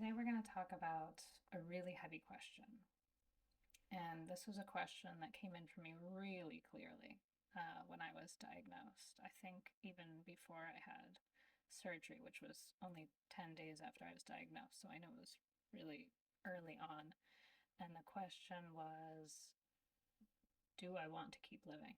Today we're going to talk about a really heavy question. And this was a question that came in for me really clearly when I was diagnosed. I think even before I had surgery, which was only 10 days after I was diagnosed. So I know it was really early on. And the question was, do I want to keep living?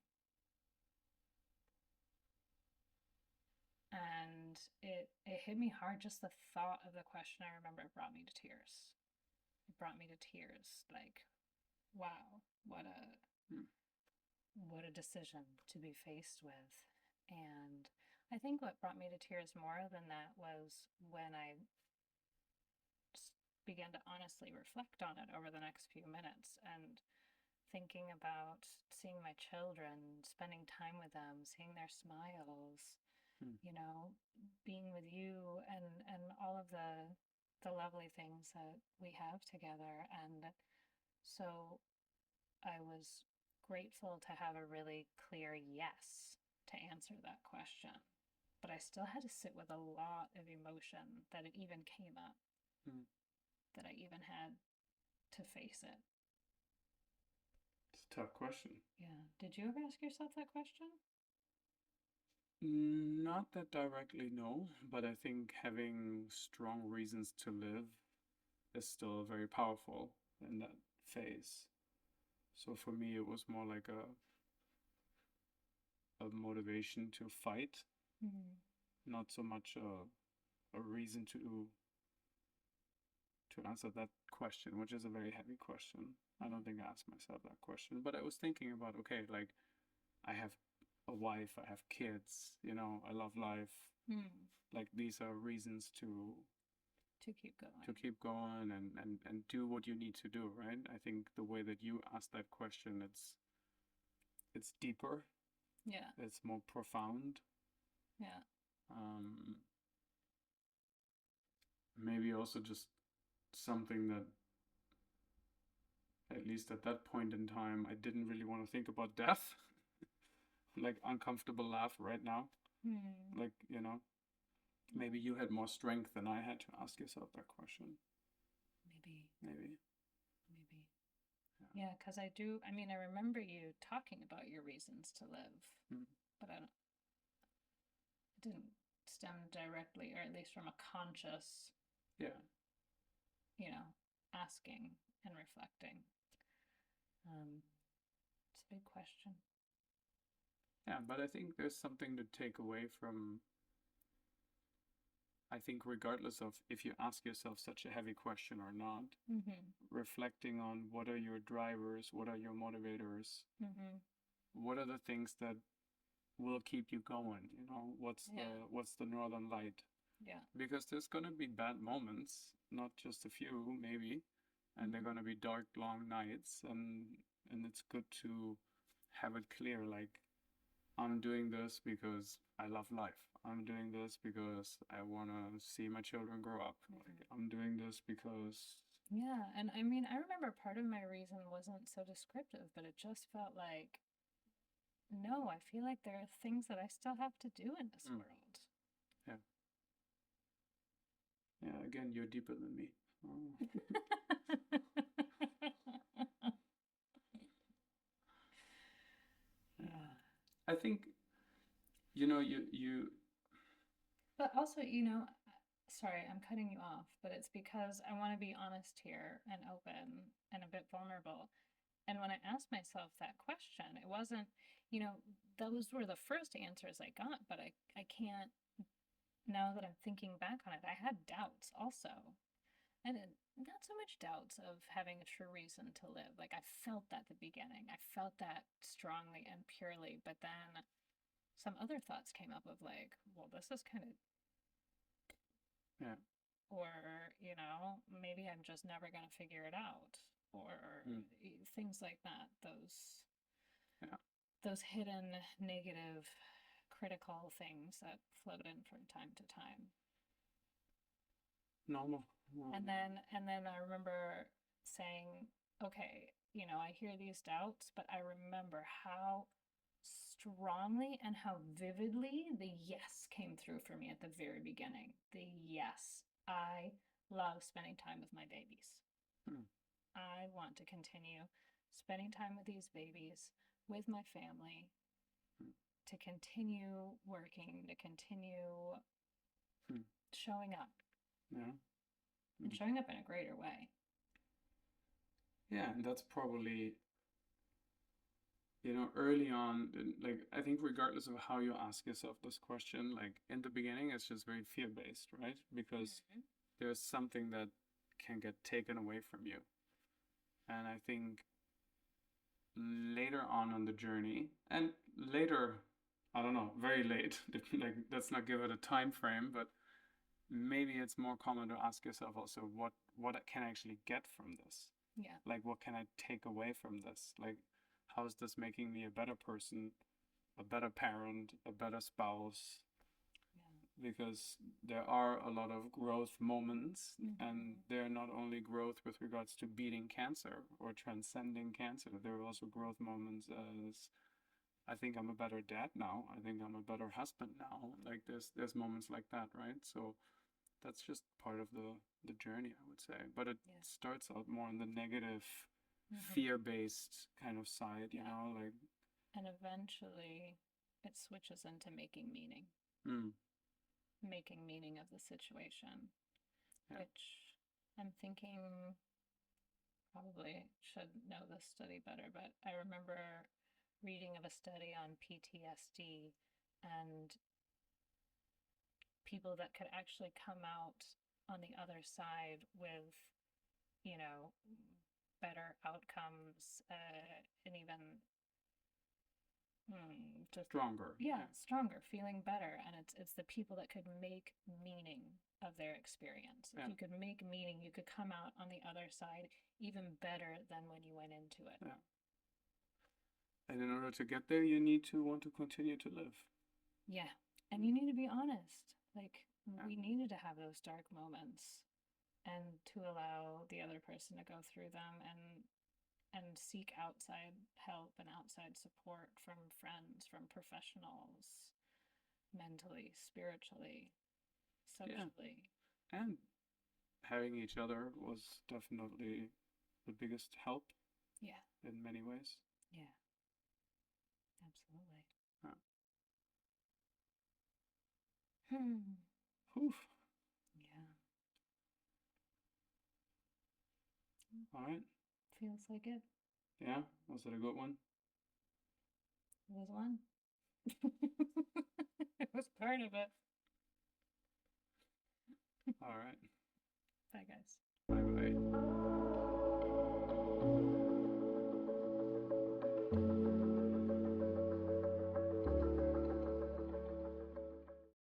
And it hit me hard. Just the thought of the question, I remember it brought me to tears. It brought me to tears. Like, wow, Mm. what a decision to be faced with. And I think what brought me to tears more than that was when I began to honestly reflect on it over the next few minutes and thinking about seeing my children, spending time with them, seeing their smiles, Mm. you know, being with you and all of the lovely things that we have together. And so I was grateful to have a really clear yes to answer that question. But I still had to sit with a lot of emotion that it even came up, Mm. that I even had to face it. It's a tough question. Yeah. Did you ever ask yourself that question? Not that directly, no, but I think having strong reasons to live is still very powerful in that phase. So for me, it was more like a motivation to fight, Mm. not so much a reason to answer that question, which is a very heavy question. I don't think I asked myself that question, but I was thinking about, okay, like I have a wife, I have kids, I love life. Mm. Like these are reasons To keep going. to keep going and do what you need to do, right? I think the way that you ask that question, it's deeper, Yeah. it's more profound. Yeah. Um, Maybe also just something that at least at that point in time I didn't really want to think about death. Like uncomfortable laugh right now. Mm. Like, maybe you had more strength than I had to ask yourself that question. Maybe. Maybe. Maybe. Yeah. Yeah, because I mean, I remember you talking about your reasons to live, Mm. but it didn't stem directly, or at least from a conscious, Yeah. you know, asking and reflecting. It's a big question. Yeah, but I think there's something to take away from, I think, regardless of if you ask yourself such a heavy question or not, Mm-hmm. reflecting on what are your drivers, what are your motivators, Mm-hmm. what are the things that will keep you going, what's the Yeah. what's the northern light? Yeah. Because there's gonna be bad moments, not just a few, maybe, and they're Mm-hmm. gonna be dark, long nights, and it's good to have it clear, like I'm doing this because I love life. I'm doing this because I want to see my children grow up. Like, Mm-hmm. I'm doing this because, Yeah, and I mean, I remember part of my reason wasn't so descriptive, but it just felt like, no, I feel like there are things that I still have to do in this mm, world. yeah, yeah. Again, you're deeper than me. Oh. Yeah. Yeah. I think you. But also, sorry, I'm cutting you off, but it's because I want to be honest here and open and a bit vulnerable. And when I asked myself that question, it wasn't, you know, those were the first answers I got, but I can't, now that I'm thinking back on it, I had doubts also. And not so much doubts of having a true reason to live. Like I felt that at the beginning. I felt that strongly and purely, but then some other thoughts came up of like, well, this is kind of, Yeah. or, maybe I'm just never going to figure it out, or Mm, things like that. yeah. Those hidden negative critical things that float in from time to time. Normal. And then I remember saying, okay, I hear these doubts, but I remember how strongly and how vividly the yes came through for me at the very beginning. The yes, I love spending time with my babies. Hmm. I want to continue spending time with these babies, with my family, Hmm. to continue working, to continue Hmm. showing up Yeah. and Hmm. showing up in a greater way. Yeah, and that's probably, early on, like, I think regardless of how you ask yourself this question, like, in the beginning, it's just very fear-based, right? Because Mm-hmm. there's something that can get taken away from you. And I think later on the journey, and later, I don't know, very late, like, let's not give it a time frame, but maybe it's more common to ask yourself also, what can I actually get from this? Yeah. Like, what can I take away from this? Like, how is this making me a better person, a better parent, a better spouse? Yeah. Because there are a lot of growth moments, and Mm-hmm. they're not only growth with regards to beating cancer or transcending cancer, there are also growth moments as, I think I'm a better dad now, I think I'm a better husband now. Like, there's moments like that, right? So that's just part of the journey, I would say. But it Yeah. starts out more on the negative, Mm-hmm. fear-based kind of side, Yeah. like. And eventually it switches into Mm, making meaning of the situation, yeah. which I'm thinking probably should know this study better, but I remember reading of a study on PTSD and people that could actually come out on the other side with, you know, better outcomes, and even just Stronger, yeah, yeah. stronger, feeling better. And it's the people that could make meaning of their experience. If Yeah, you could make meaning, you could come out on the other side even better than when you went into it. yeah. And in order to get there, you need to want to continue to live. Yeah. And you need to be honest. Like, Yeah, we needed to have those dark moments and to allow the other person to go through them and seek outside help and outside support from friends, from professionals, mentally, spiritually, yeah. socially. And having each other was definitely the biggest help Yeah. in many ways. Yeah. Absolutely. Yeah. Hmm. Whew. Yeah. All right. Feels like it. Yeah, was it a good one? It was one. It was part of it. All right. Bye, guys. Bye bye.